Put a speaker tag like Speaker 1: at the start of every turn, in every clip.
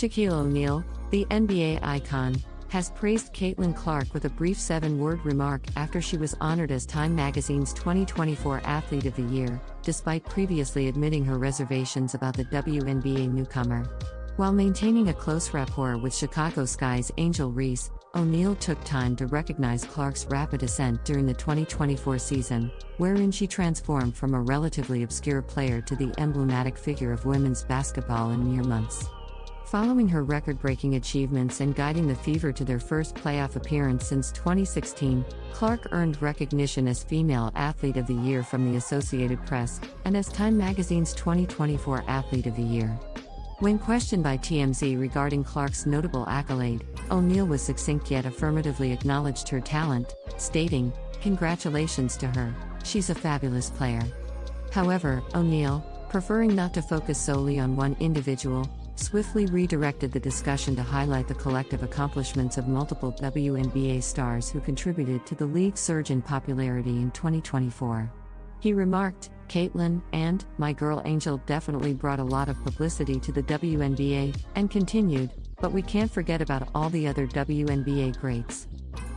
Speaker 1: Shaquille O'Neal, the NBA icon, has praised Caitlin Clark with a brief 7-word remark after she was honored as Time magazine's 2024 Athlete of the Year, despite previously admitting her reservations about the WNBA newcomer. While maintaining a close rapport with Chicago Sky's Angel Reese, O'Neal took time to recognize Clark's rapid ascent during the 2024 season, wherein she transformed from a relatively obscure player to the emblematic figure of women's basketball in mere months. Following her record-breaking achievements and guiding the Fever to their first playoff appearance since 2016, Clark earned recognition as Female Athlete of the Year from the Associated Press, and as Time magazine's 2024 Athlete of the Year. When questioned by TMZ regarding Clark's notable accolade, O'Neal was succinct yet affirmatively acknowledged her talent, stating, "Congratulations to her, she's a fabulous player." However, O'Neal, preferring not to focus solely on one individual, swiftly redirected the discussion to highlight the collective accomplishments of multiple WNBA stars who contributed to the league's surge in popularity in 2024. He remarked, "Caitlin and my girl Angel definitely brought a lot of publicity to the WNBA," and continued, "But we can't forget about all the other WNBA greats.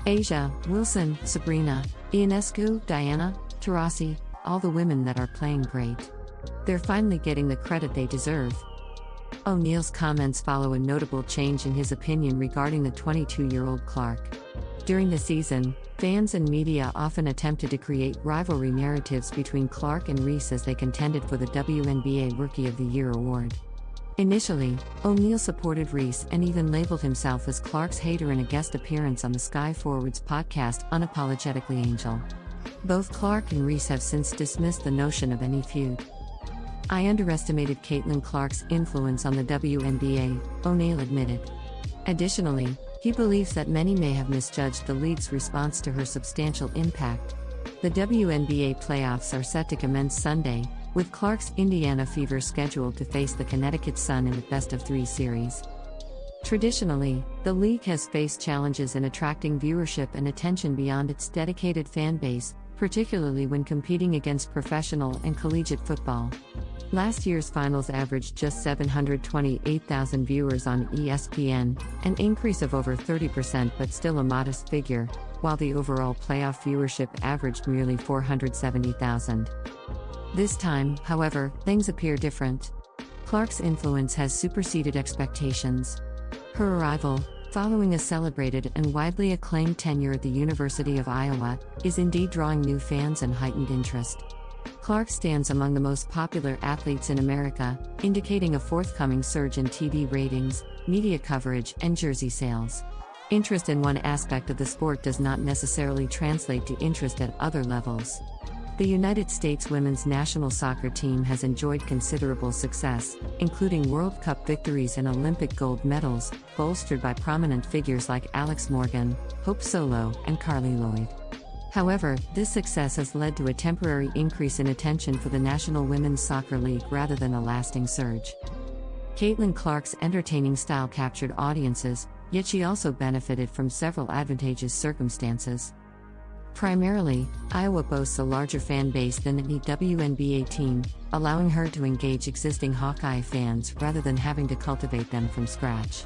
Speaker 1: Asia, Wilson, Sabrina, Ionescu, Diana, Taurasi, all the women that are playing great. They're finally getting the credit they deserve." O'Neal's comments follow a notable change in his opinion regarding the 22-year-old Clark. During the season, fans and media often attempted to create rivalry narratives between Clark and Reese as they contended for the WNBA Rookie of the Year award. Initially, O'Neal supported Reese and even labeled himself as Clark's hater in a guest appearance on the Sky Forward's podcast Unapologetically Angel. Both Clark and Reese have since dismissed the notion of any feud. "I underestimated Caitlin Clark's influence on the WNBA," O'Neal admitted. Additionally, he believes that many may have misjudged the league's response to her substantial impact. The WNBA playoffs are set to commence Sunday, with Clark's Indiana Fever scheduled to face the Connecticut Sun in the best-of-3 series. Traditionally, the league has faced challenges in attracting viewership and attention beyond its dedicated fan base, particularly when competing against professional and collegiate football. Last year's finals averaged just 728,000 viewers on ESPN, an increase of over 30% but still a modest figure, while the overall playoff viewership averaged merely 470,000. This time, however, things appear different. Clark's influence has superseded expectations. Her arrival, following a celebrated and widely acclaimed tenure at the University of Iowa, is indeed drawing new fans and heightened interest. Clark stands among the most popular athletes in America, indicating a forthcoming surge in TV ratings, media coverage, and jersey sales. Interest in one aspect of the sport does not necessarily translate to interest at other levels. The United States women's national soccer team has enjoyed considerable success, including World Cup victories and Olympic gold medals, bolstered by prominent figures like Alex Morgan, Hope Solo, and Carly Lloyd. However, this success has led to a temporary increase in attention for the National Women's Soccer League rather than a lasting surge. Caitlin Clark's entertaining style captured audiences, yet she also benefited from several advantageous circumstances. Primarily, Iowa boasts a larger fan base than any WNBA team, allowing her to engage existing Hawkeye fans rather than having to cultivate them from scratch.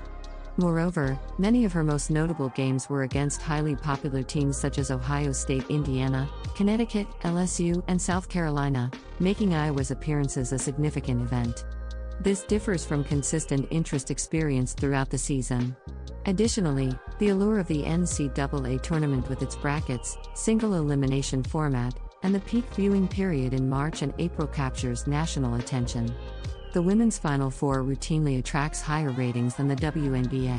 Speaker 1: Moreover, many of her most notable games were against highly popular teams such as Ohio State, Indiana, Connecticut, LSU, and South Carolina, making Iowa's appearances a significant event. This differs from consistent interest experienced throughout the season. Additionally, the allure of the NCAA tournament with its brackets, single elimination format, and the peak viewing period in March and April captures national attention. The Women's Final Four routinely attracts higher ratings than the WNBA.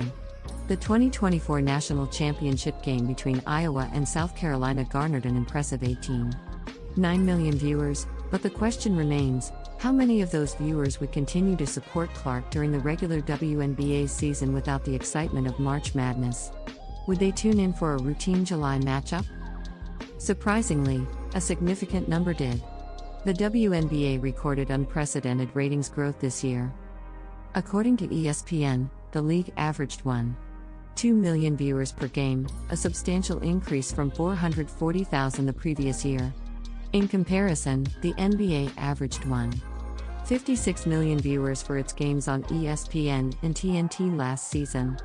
Speaker 1: The 2024 national championship game between Iowa and South Carolina garnered an impressive 18.9 million viewers, but the question remains, how many of those viewers would continue to support Clark during the regular WNBA season without the excitement of March Madness? Would they tune in for a routine July matchup? Surprisingly, a significant number did. The WNBA recorded unprecedented ratings growth this year. According to ESPN, the league averaged 1.2 million viewers per game, a substantial increase from 440,000 the previous year. In comparison, the NBA averaged 1.5 56 million viewers for its games on ESPN and TNT last season.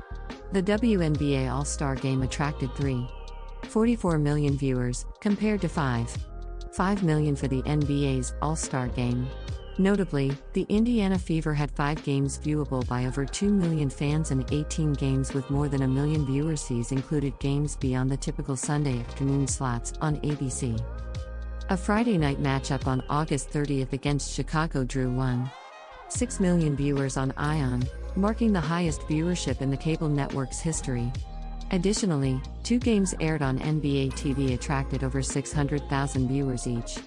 Speaker 1: The WNBA All-Star Game attracted 3.44 million viewers, compared to 5.5 million for the NBA's All-Star Game. Notably, the Indiana Fever had 5 games viewable by over 2 million fans and 18 games with more than a million viewers. These included games beyond the typical Sunday afternoon slots on ABC. A Friday night matchup on August 30th against Chicago drew 1.6 million viewers on ION, marking the highest viewership in the cable network's history. Additionally, 2 games aired on NBA TV attracted over 600,000 viewers each.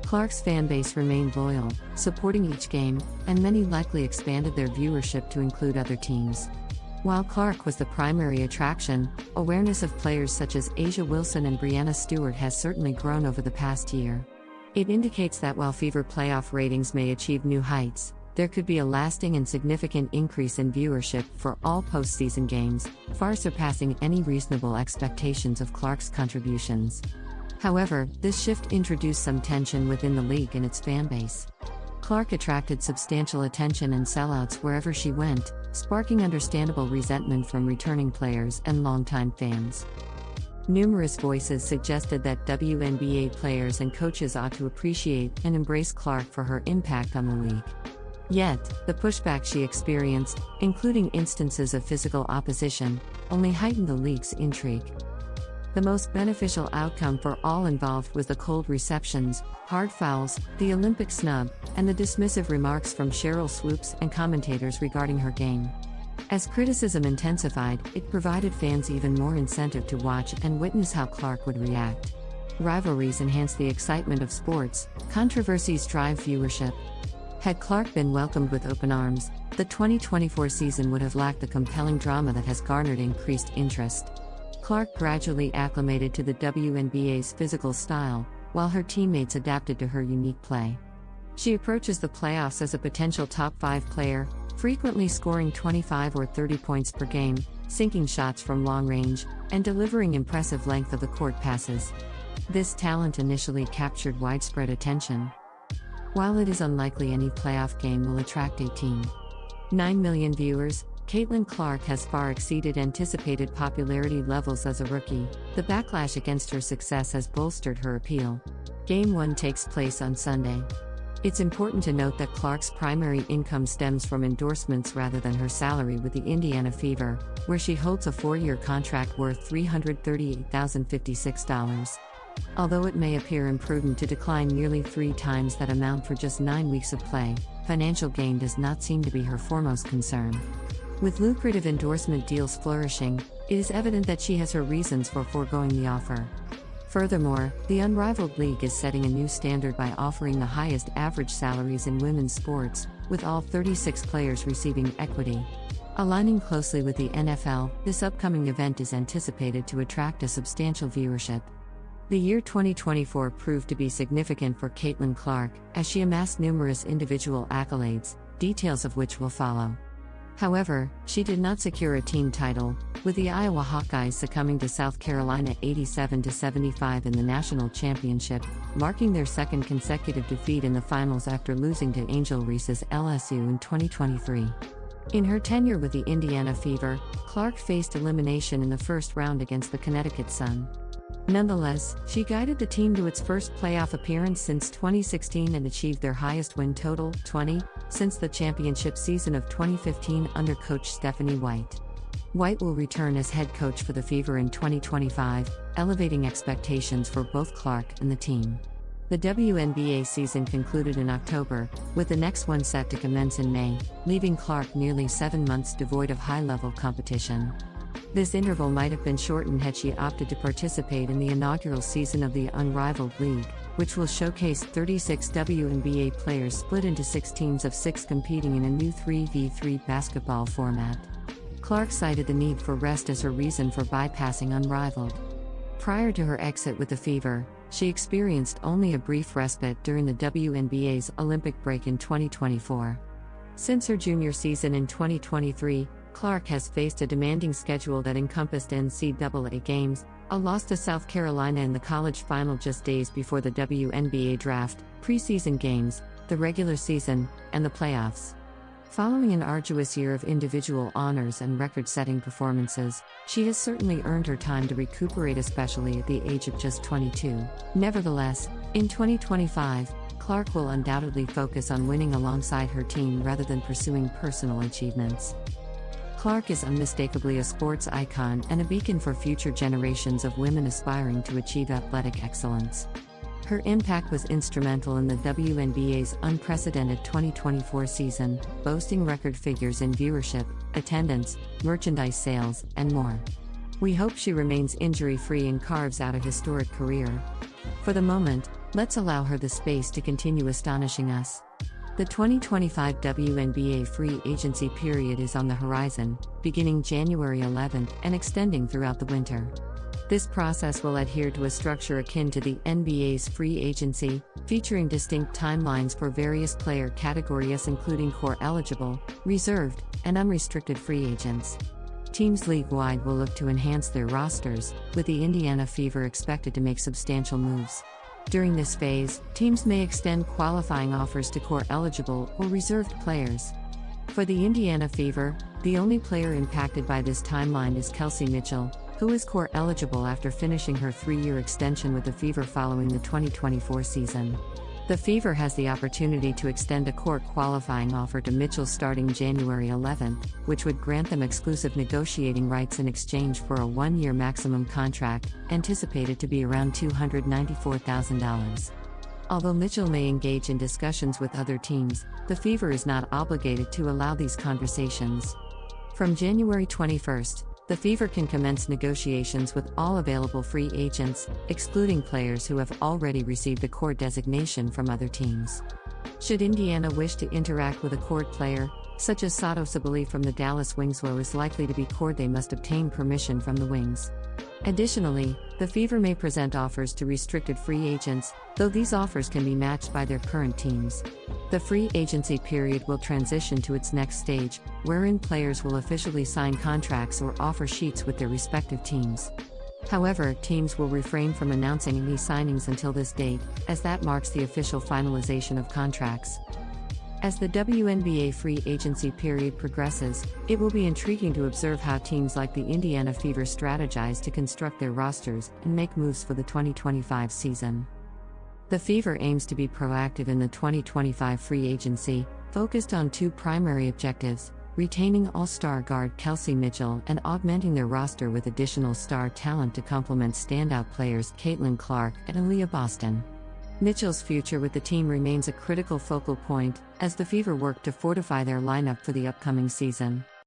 Speaker 1: Clark's fanbase remained loyal, supporting each game, and many likely expanded their viewership to include other teams. While Clark was the primary attraction, awareness of players such as A'ja Wilson and Breanna Stewart has certainly grown over the past year. It indicates that while Fever playoff ratings may achieve new heights, there could be a lasting and significant increase in viewership for all postseason games, far surpassing any reasonable expectations of Clark's contributions. However, this shift introduced some tension within the league and its fanbase. Clark attracted substantial attention and sellouts wherever she went, sparking understandable resentment from returning players and longtime fans. Numerous voices suggested that WNBA players and coaches ought to appreciate and embrace Clark for her impact on the league. Yet, the pushback she experienced, including instances of physical opposition, only heightened the league's intrigue. The most beneficial outcome for all involved was the cold receptions, hard fouls, the Olympic snub, and the dismissive remarks from Cheryl Swoops and commentators regarding her game. As criticism intensified, it provided fans even more incentive to watch and witness how Clark would react. Rivalries enhance the excitement of sports, controversies drive viewership. Had Clark been welcomed with open arms, the 2024 season would have lacked the compelling drama that has garnered increased interest. Clark gradually acclimated to the WNBA's physical style, while her teammates adapted to her unique play. She approaches the playoffs as a potential top 5 player, frequently scoring 25 or 30 points per game, sinking shots from long range, and delivering impressive length of the court passes. This talent initially captured widespread attention. While it is unlikely any playoff game will attract 18.9 million viewers, Caitlin Clark has far exceeded anticipated popularity levels as a rookie. The backlash against her success has bolstered her appeal. Game 1 takes place on Sunday. It's important to note that Clark's primary income stems from endorsements rather than her salary with the Indiana Fever, where she holds a 4-year contract worth $338,056. Although it may appear imprudent to decline nearly 3 times that amount for just 9 weeks of play, financial gain does not seem to be her foremost concern. With lucrative endorsement deals flourishing, it is evident that she has her reasons for foregoing the offer. Furthermore, the unrivaled league is setting a new standard by offering the highest average salaries in women's sports, with all 36 players receiving equity. Aligning closely with the NFL, this upcoming event is anticipated to attract a substantial viewership. The year 2024 proved to be significant for Caitlin Clark, as she amassed numerous individual accolades, details of which will follow. However, she did not secure a team title, with the Iowa Hawkeyes succumbing to South Carolina 87-75 in the national championship, marking their second consecutive defeat in the finals after losing to Angel Reese's LSU in 2023. In her tenure with the Indiana Fever, Clark faced elimination in the first round against the Connecticut Sun. Nonetheless, she guided the team to its first playoff appearance since 2016 and achieved their highest win total, 20, since the championship season of 2015 under coach Stephanie White. White will return as head coach for the Fever in 2025, elevating expectations for both Clark and the team. The WNBA season concluded in October, with the next one set to commence in May, leaving Clark nearly 7 months devoid of high-level competition. This interval might have been shortened had she opted to participate in the inaugural season of the unrivaled league, which will showcase 36 WNBA players split into 6 teams of 6 competing in a new 3v3 basketball format. Clark cited the need for rest as her reason for bypassing unrivaled. Prior to her exit with the Fever, she experienced only a brief respite during the WNBA's Olympic break in 2024. Since her junior season in 2023, Clark has faced a demanding schedule that encompassed NCAA games, a loss to South Carolina in the college final just days before the WNBA draft, preseason games, the regular season, and the playoffs. Following an arduous year of individual honors and record-setting performances, she has certainly earned her time to recuperate, especially at the age of just 22. Nevertheless, in 2025, Clark will undoubtedly focus on winning alongside her team rather than pursuing personal achievements. Clark is unmistakably a sports icon and a beacon for future generations of women aspiring to achieve athletic excellence. Her impact was instrumental in the WNBA's unprecedented 2024 season, boasting record figures in viewership, attendance, merchandise sales, and more. We hope she remains injury-free and carves out a historic career. For the moment, let's allow her the space to continue astonishing us. The 2025 WNBA free agency period is on the horizon, beginning January 11th and extending throughout the winter. This process will adhere to a structure akin to the NBA's free agency, featuring distinct timelines for various player categories including core eligible, reserved, and unrestricted free agents. Teams league-wide will look to enhance their rosters, with the Indiana Fever expected to make substantial moves. During this phase, teams may extend qualifying offers to core eligible or reserved players. For the Indiana Fever, the only player impacted by this timeline is Kelsey Mitchell, who is core eligible after finishing her 3-year extension with the Fever following the 2024 season. The Fever has the opportunity to extend a core qualifying offer to Mitchell starting January 11th, which would grant them exclusive negotiating rights in exchange for a 1-year maximum contract, anticipated to be around $294,000. Although Mitchell may engage in discussions with other teams, the Fever is not obligated to allow these conversations. From January 21st, the Fever can commence negotiations with all available free agents, excluding players who have already received a core designation from other teams. Should Indiana wish to interact with a cored player, such as Sato Sabali from the Dallas Wings, who is likely to be cored, they must obtain permission from the Wings. Additionally, the Fever may present offers to restricted free agents, though these offers can be matched by their current teams. The free agency period will transition to its next stage, wherein players will officially sign contracts or offer sheets with their respective teams. However, teams will refrain from announcing any signings until this date, as that marks the official finalization of contracts. As the WNBA free agency period progresses, it will be intriguing to observe how teams like the Indiana Fever strategize to construct their rosters and make moves for the 2025 season. The Fever aims to be proactive in the 2025 free agency, focused on 2 primary objectives: retaining all-star guard Kelsey Mitchell and augmenting their roster with additional star talent to complement standout players Caitlin Clark and Aaliyah Boston. Mitchell's future with the team remains a critical focal point, as the Fever work to fortify their lineup for the upcoming season.